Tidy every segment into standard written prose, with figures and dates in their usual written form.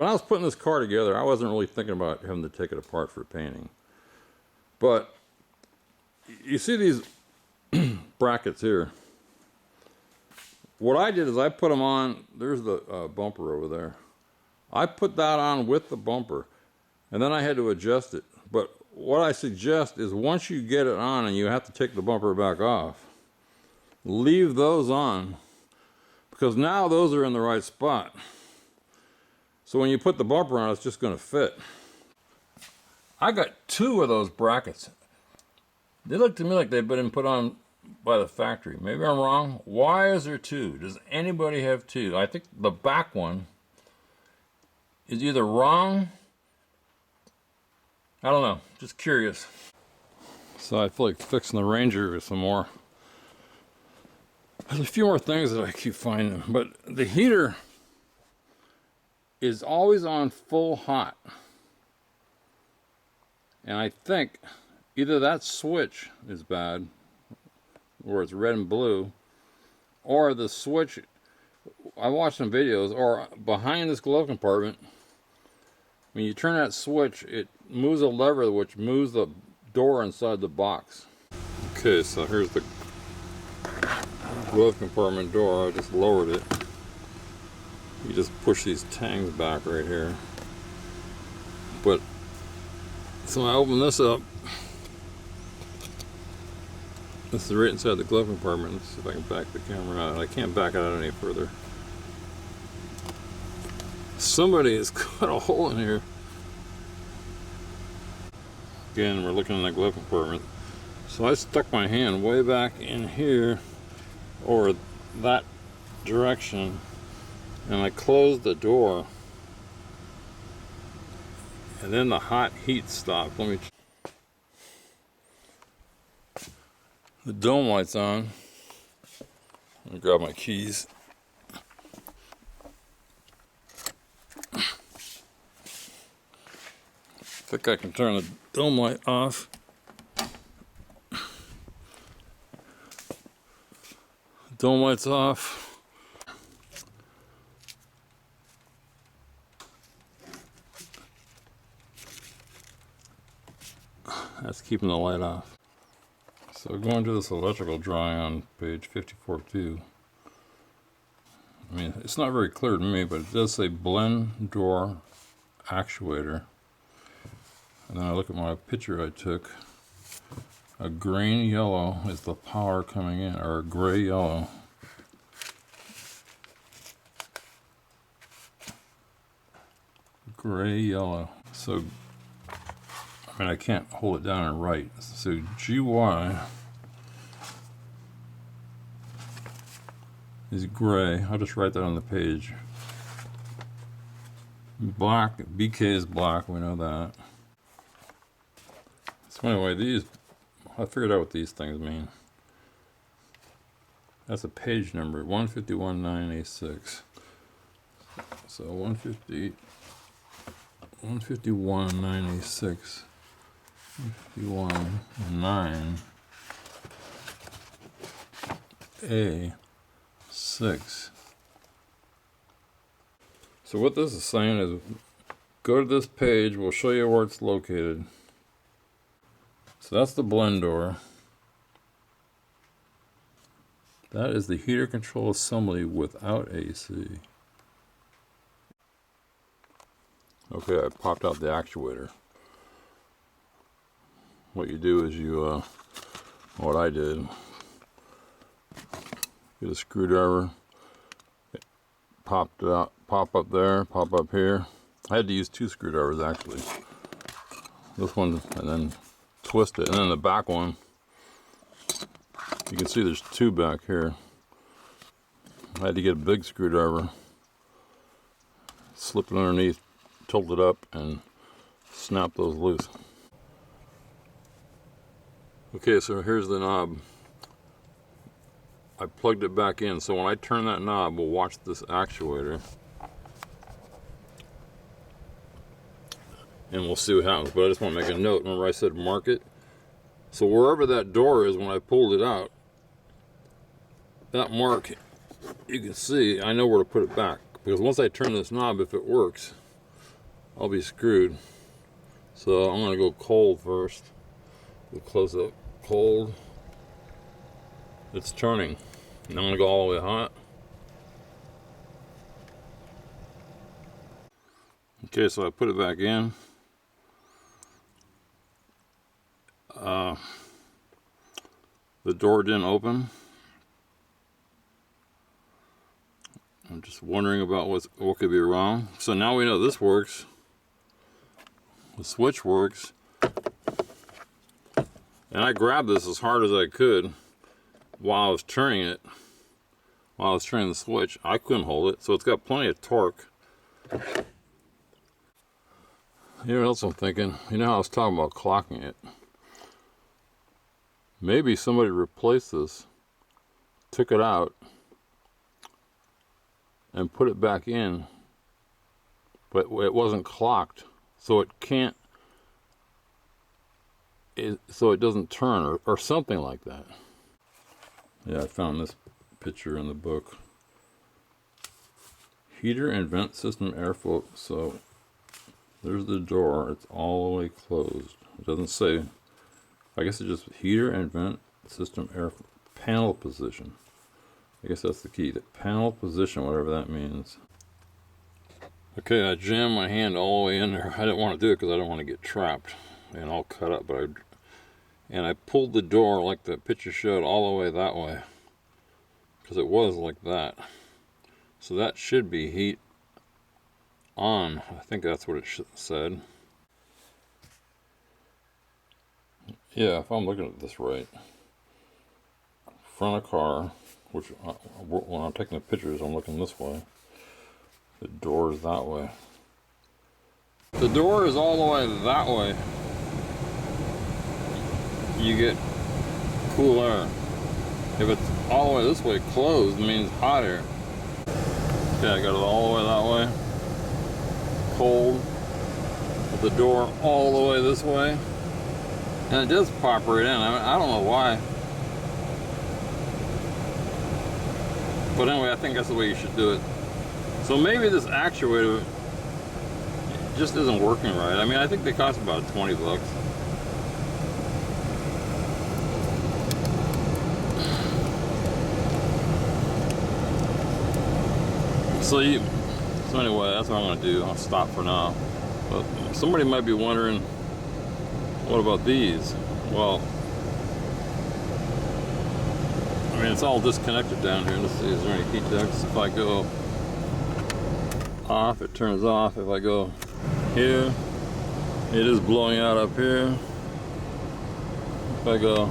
When I was putting this car together, I wasn't really thinking about having to take it apart for painting. But you see these brackets here. What I did is I put them on, there's the bumper over there. I put that on with the bumper, and then I had to adjust it. But what I suggest is once you get it on and you have to take the bumper back off, leave those on, because now those are in the right spot. So when you put the bumper on, it's just going to fit. I got 2 of those brackets. They look to me like they've been put on by the factory. Maybe I'm wrong. Why is there 2? Does anybody have 2? I think the back one is either wrong. I don't know. Just curious. So I feel like fixing the Ranger with some more. There's a few more things that I keep finding, but the heater is always on full hot. And I think either that switch is bad, where it's red and blue, or the switch, I watched some videos, or behind this glove compartment, when you turn that switch, it moves a lever which moves the door inside the box. Okay, so here's the glove compartment door. I just lowered it. You just push these tangs back right here. But so I open this up. This is right inside the glove compartment. Let's see if I can back the camera out. I can't back it out any further. Somebody has cut a hole in here. Again, we're looking in the glove compartment. So I stuck my hand way back in here, or that direction, and I closed the door, and then the hot heat stopped. The dome light's on. Let me grab my keys. I think I can turn the dome light off. Dome light's off. That's keeping the light off. So going to this electrical drawing on page 54.2. I mean, it's not very clear to me, but it does say blend door actuator. And then I look at my picture I took. A green yellow is the power coming in, or a gray yellow. Gray yellow. So, I mean, I can't hold it down and write. So GY is gray. I'll just write that on the page. Black, BK is black, we know that. So anyway, these, I figured out what these things mean. That's a page number, 151.986. So 151.986. 51.9A6. So what this is saying is, go to this page, we'll show you where it's located. So that's the blend door. That is the heater control assembly without AC. Okay, I popped out the actuator. What you do is you, what I did, get a screwdriver, popped it out, pop up there, pop up here. I had to use 2 screwdrivers actually. This one, and then twist it, and then the back one, you can see there's 2 back here. I had to get a big screwdriver, slip it underneath, tilt it up, and snap those loose. Okay, so here's the knob. I plugged it back in, so when I turn that knob, we'll watch this actuator. And we'll see what happens, but I just want to make a note. Remember I said mark it? So wherever that door is, when I pulled it out, that mark, you can see, I know where to put it back. Because once I turn this knob, if it works, I'll be screwed. So I'm gonna go cold first. We'll close up cold. It's turning. And I'm gonna go all the way hot. Okay, so I put it back in. The door didn't open. I'm just wondering about what could be wrong. So now we know this works. The switch works. And I grabbed this as hard as I could while I was turning it. While I was turning the switch, I couldn't hold it. So it's got plenty of torque. You know what else I'm thinking? You know how I was talking about clocking it? Maybe somebody replaced this, took it out, and put it back in, but it wasn't clocked, so it can't, so it doesn't turn, or something like that. Yeah, I found this picture in the book. Heater and vent system airflow. So there's the door, it's all the way closed. It doesn't say, I guess it's just heater and vent system air panel position. I guess that's the key, the panel position, whatever that means. Okay, I jammed my hand all the way in there. I didn't want to do it because I don't want to get trapped and all cut up, but I pulled the door like the picture showed all the way that way, because it was like that. So that should be heat on. I think that's what it said. Yeah, if I'm looking at this right, front of car, which when I'm taking the pictures, I'm looking this way. The door is that way. The door is all the way that way. You get cool air. If it's all the way this way closed, it means hot air. Okay, I got it all the way that way. Cold. With the door all the way this way. And it does pop right in. I don't know why. But anyway, I think that's the way you should do it. So maybe this actuator just isn't working right. I mean, I think they cost about 20 bucks. So anyway, that's what I'm gonna do. I'll stop for now. But somebody might be wondering, what about these? Well, I mean, it's all disconnected down here. Let's see, is there any heat ducts? If I go off, it turns off. If I go here, it is blowing out up here. If I go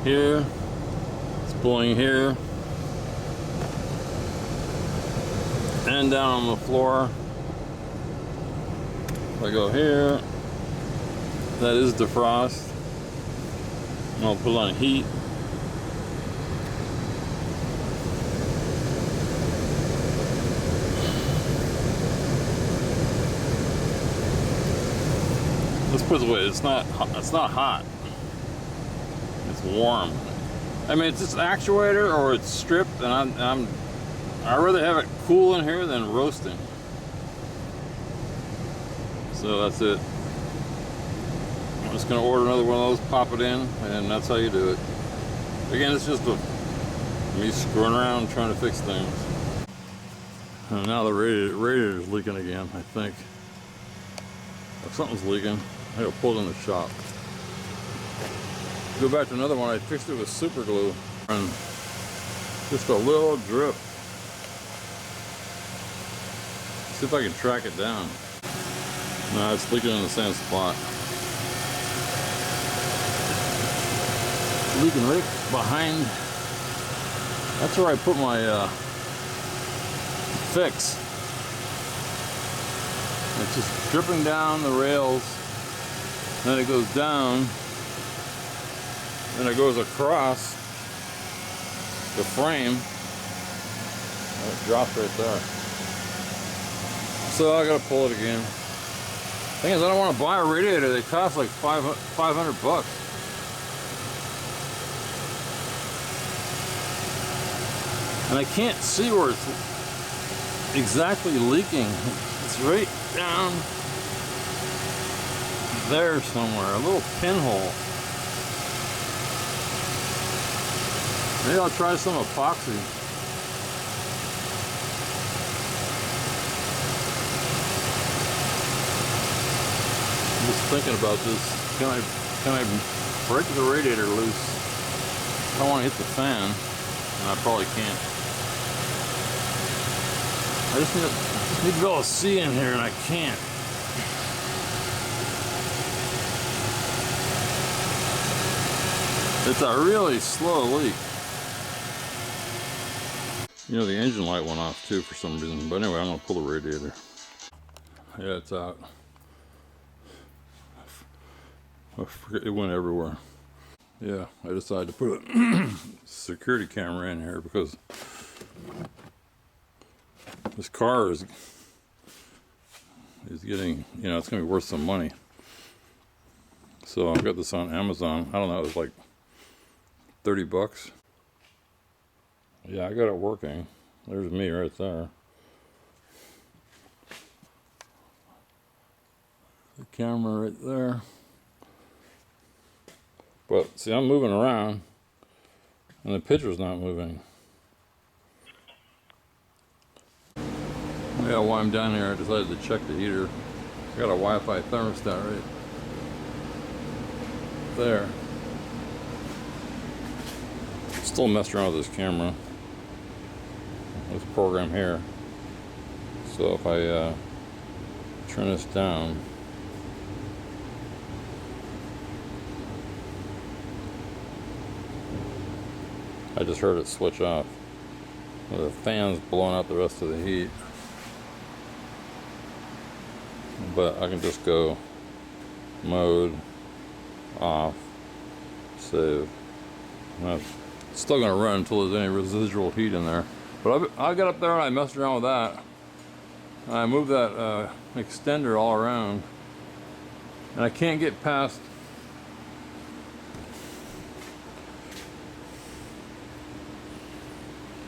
here, it's blowing here. And down on the floor. If I go here, that is defrost. And I'll put on heat. Let's put it away. It's not hot. It's warm. I mean, it's just actuator or it's stripped, and I'd rather have it cool in here than roasting. So that's it. I'm just gonna order another one of those, pop it in, and that's how you do it. Again, it's just me screwing around trying to fix things. And now the radiator's leaking again, I think. If something's leaking, I gotta pull it in the shop. Go back to another one, I fixed it with super glue. And just a little drip. See if I can track it down. No, it's leaking in the same spot. Leaking right behind. That's where I put my fix. It's just dripping down the rails. Then it goes down. Then it goes across the frame. And it drops right there. So I gotta pull it again. Thing is, I don't want to buy a radiator. They cost like 500 bucks. And I can't see where it's exactly leaking. It's right down there somewhere, a little pinhole. Maybe I'll try some epoxy. I'm just thinking about this. Can I break the radiator loose? I don't want to hit the fan, and I probably can't. I just need to be able to see in here, and I can't. It's a really slow leak. You know, the engine light went off too for some reason. But anyway, I'm gonna pull the radiator. Yeah, it's out. I forget, it went everywhere. Yeah, I decided to put a security camera in here because this car is getting, you know, it's gonna be worth some money. So I got this on Amazon. I don't know, it was like 30 bucks. Yeah, I got it working. There's me right there. The camera right there. But see, I'm moving around and the picture's not moving. Yeah, while I'm down here, I decided to check the heater. I got a Wi-Fi thermostat right there. Still messed around with this camera. This program here. So if I turn this down, I just heard it switch off. The fan's blowing out the rest of the heat. But I can just go mode, off, save. And it's still gonna run until there's any residual heat in there. But I got up there and I messed around with that. And I moved that extender all around. And I can't get past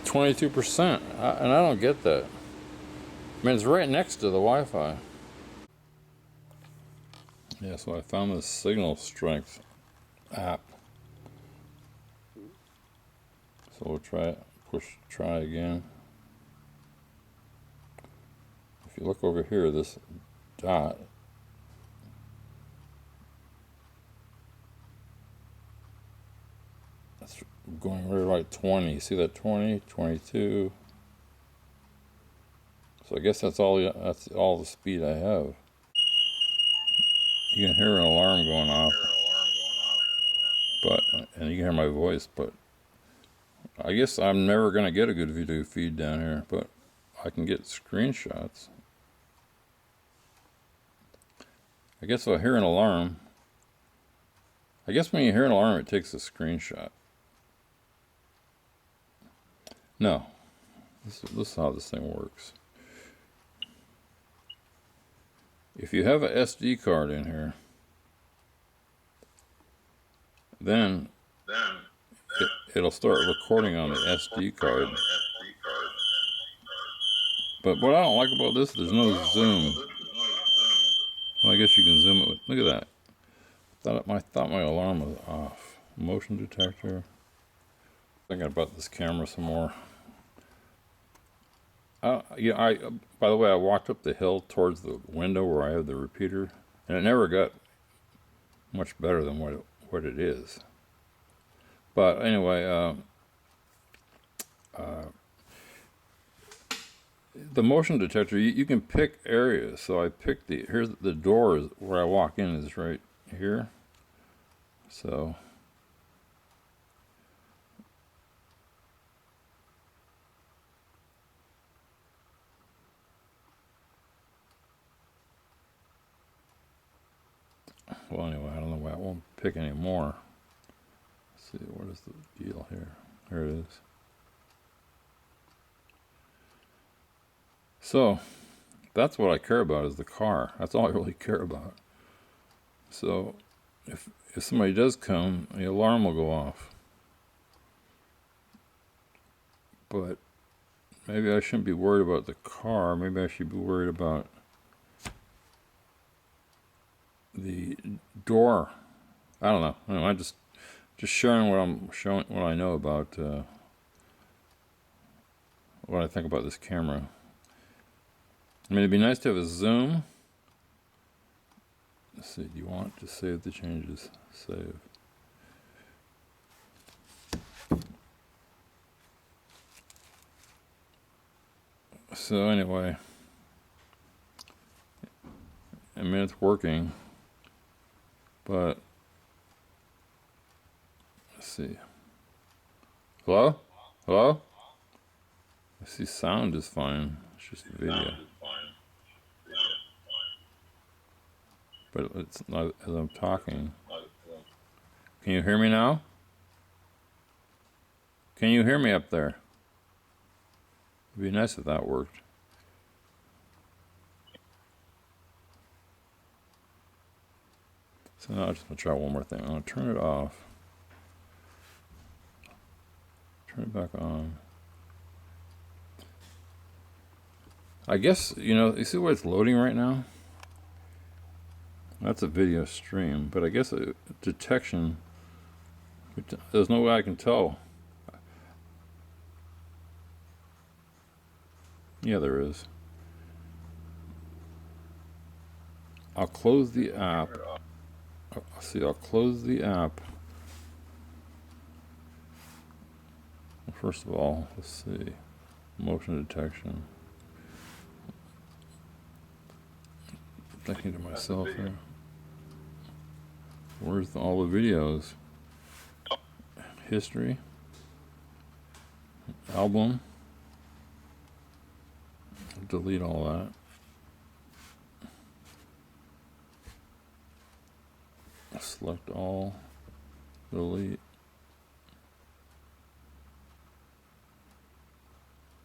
22%, and I don't get that. I mean, it's right next to the Wi-Fi. Yeah, so I found this Signal Strength app. So we'll try it, try again. If you look over here, this dot, that's going right like 20. See that 20, 22? So I guess that's all the speed I have. You can hear an alarm going off, and you can hear my voice, but I guess I'm never gonna get a good video feed down here, but I can get screenshots. I guess if I hear an alarm, I guess when you hear an alarm, it takes a screenshot. No, this is how this thing works. If you have a SD card in here, then it'll start recording on the SD card. But what I don't like about this, there's no zoom. Well, I guess you can zoom it with, look at that. I thought my alarm was off. Motion detector. Thinking about this camera some more. Yeah, by the way, I walked up the hill towards the window where I have the repeater, and it never got much better than what it is. But anyway, the motion detector, you can pick areas. So I picked here's the door where I walk in is right here. So well, anyway, I don't know why I won't pick any more. Let's see, what is the deal here? Here it is. So that's what I care about, is the car. That's all I really care about. So if somebody does come, the alarm will go off. But maybe I shouldn't be worried about the car. Maybe I should be worried about the door. I don't know. I'm just sharing what I know about what I think about this camera. I mean, it'd be nice to have a zoom. Let's see. Do you want to save the changes? Save. So anyway, I mean, it's working, but let's see. Hello? Hello? I see sound is fine. It's just the video. But it's not as I'm talking. Can you hear me now? Can you hear me up there? It'd be nice if that worked. So now I'm just going to try one more thing. I'm going to turn it off. Turn it back on. I guess, you see where it's loading right now? That's a video stream, but I guess a detection, there's no way I can tell. Yeah, there is. I'll close the app. I'll close the app. First of all, let's see. Motion detection. I'm thinking to myself here. Where's all the videos? History. Album. Delete all that. Select all. Delete.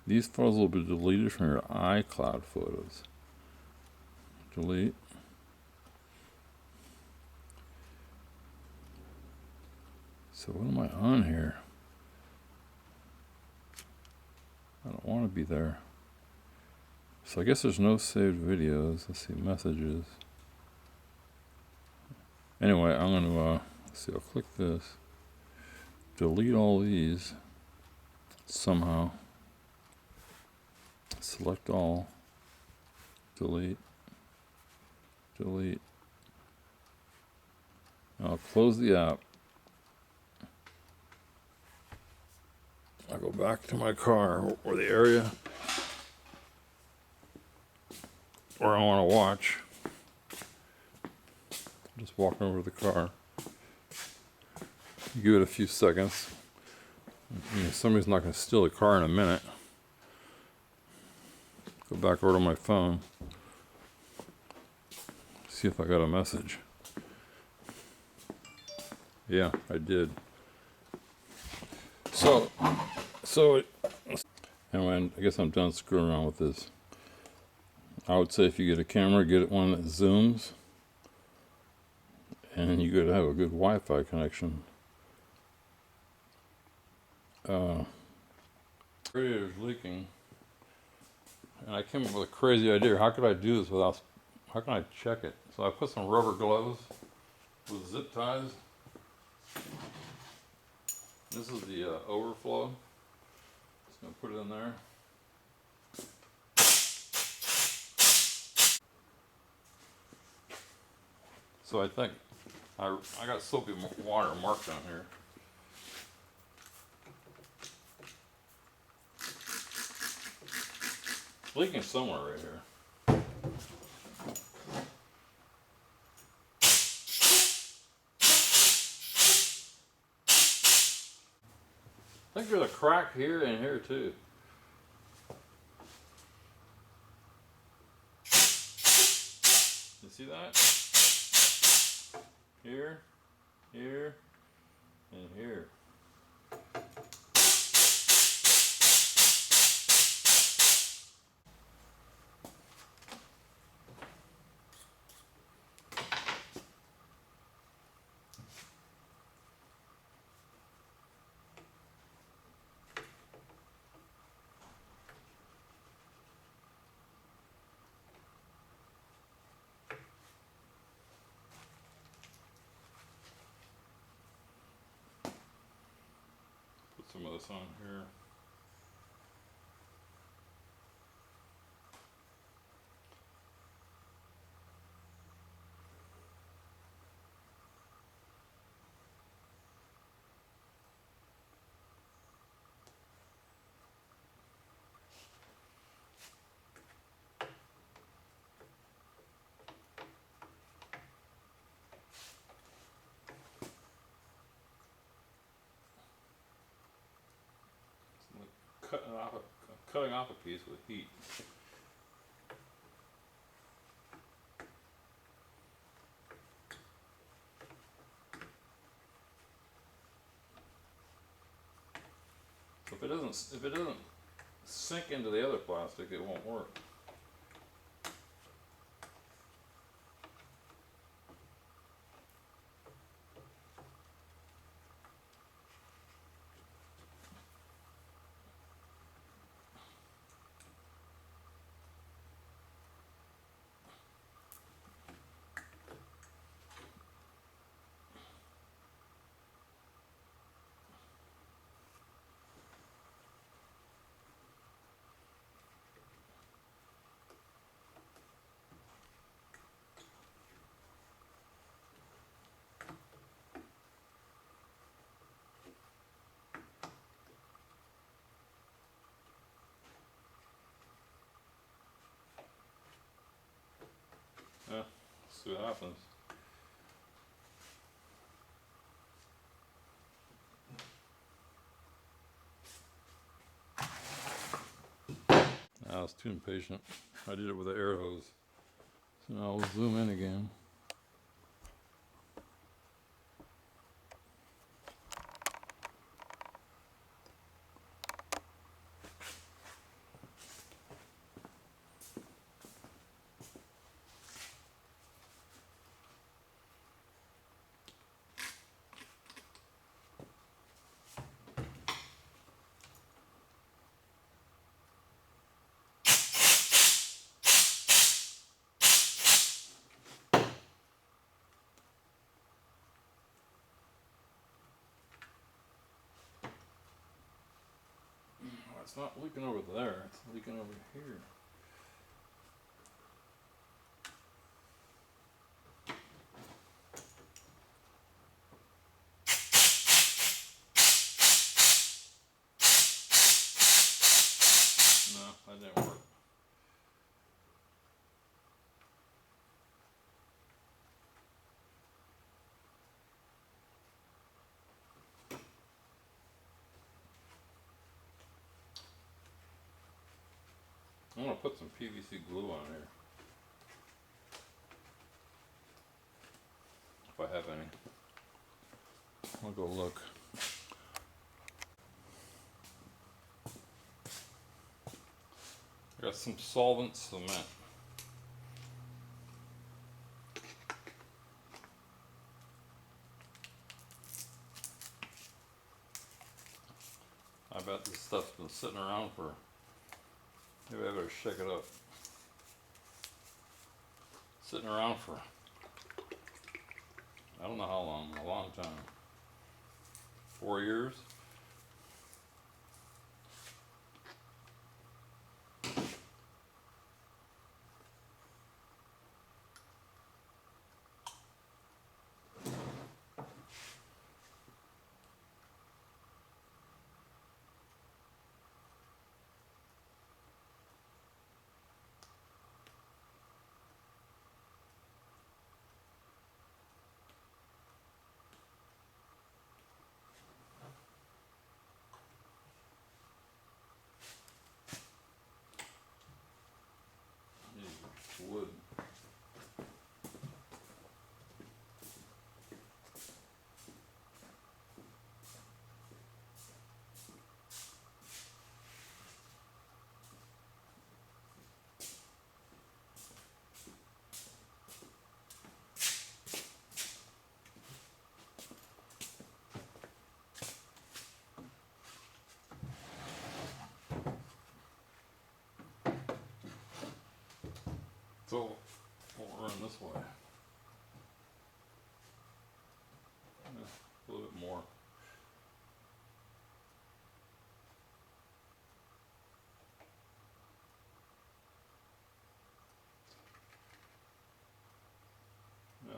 These photos will be deleted from your iCloud photos. Delete. So what am I on here? I don't want to be there. So I guess there's no saved videos. Let's see, messages. Anyway, I'm going to, let's see, I'll click this. Delete all these. Somehow. Select all. Delete. Delete. I'll close the app. I'll go back to my car or the area where I want to watch. Just walking over to the car. Give it a few seconds. Somebody's not going to steal the car in a minute. Go back over to my phone. See if I got a message. Yeah, I did. So anyway, I guess I'm done screwing around with this. I would say if you get a camera, get one that zooms, and you could have a good Wi-Fi connection. Radiator's leaking, and I came up with a crazy idea. How could I do this without? How can I check it? So I put some rubber gloves with zip ties. This is the overflow. Just gonna put it in there. So I think I got soapy water marked on here. It's leaking somewhere right here. I think there's a crack here and here too. You see that? Here, here, and here. of this on here. Cutting off a piece with heat. So if it doesn't sink into the other plastic, it won't work. Yeah, see what happens. I was too impatient. I did it with an air hose. So now I'll zoom in again. It's not leaking over there, it's leaking over here. No, that didn't work. I'm gonna put some PVC glue on here. If I have any. I'll go look. Got some solvent cement. I bet this stuff's been sitting around for, maybe I better shake it up. Sitting around for, I don't know how long, a long time. 4 years? Wood. So we'll run this way. Yeah, a little bit more.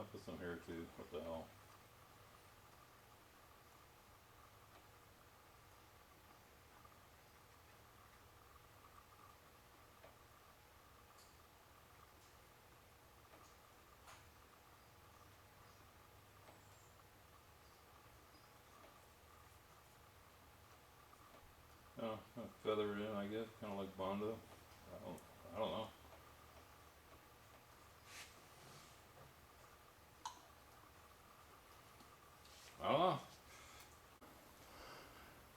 I'll put some here too. What the hell? Oh, feather it in, I guess, kind of like Bondo. I don't know. I don't know.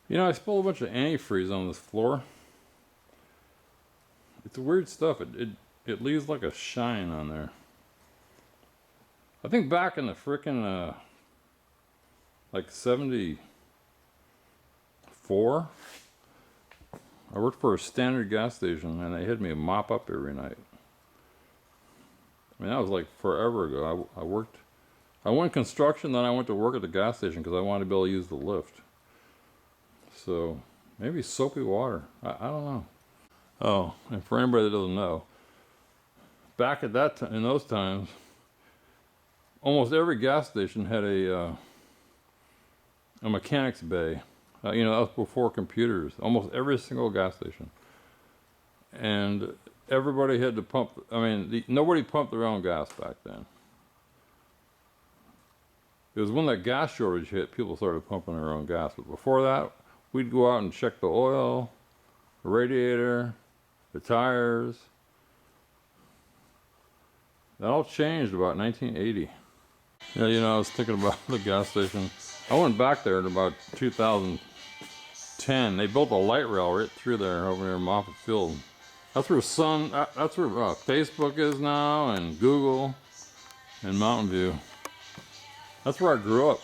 You know, I spilled a bunch of antifreeze on this floor. It's weird stuff. It leaves like a shine on there. I think back in the frickin' like 74, I worked for a standard gas station and they had me mop up every night. I mean, that was like forever ago. I went construction, then I went to work at the gas station because I wanted to be able to use the lift. So maybe soapy water. I don't know. Oh, and for anybody that doesn't know, back at that time, in those times, almost every gas station had a mechanic's bay. You know, that was before computers. Almost every single gas station, and everybody had to pump. I mean, nobody pumped their own gas back then. It was when that gas shortage hit, people started pumping their own gas. But before that, we'd go out and check the oil, the radiator, the tires. That all changed about 1980. Yeah, you know, I was thinking about the gas station. I went back there in about 2010. They built a light rail right through there over near Moffett Field. That's where Facebook is now, and Google, and Mountain View. That's where I grew up.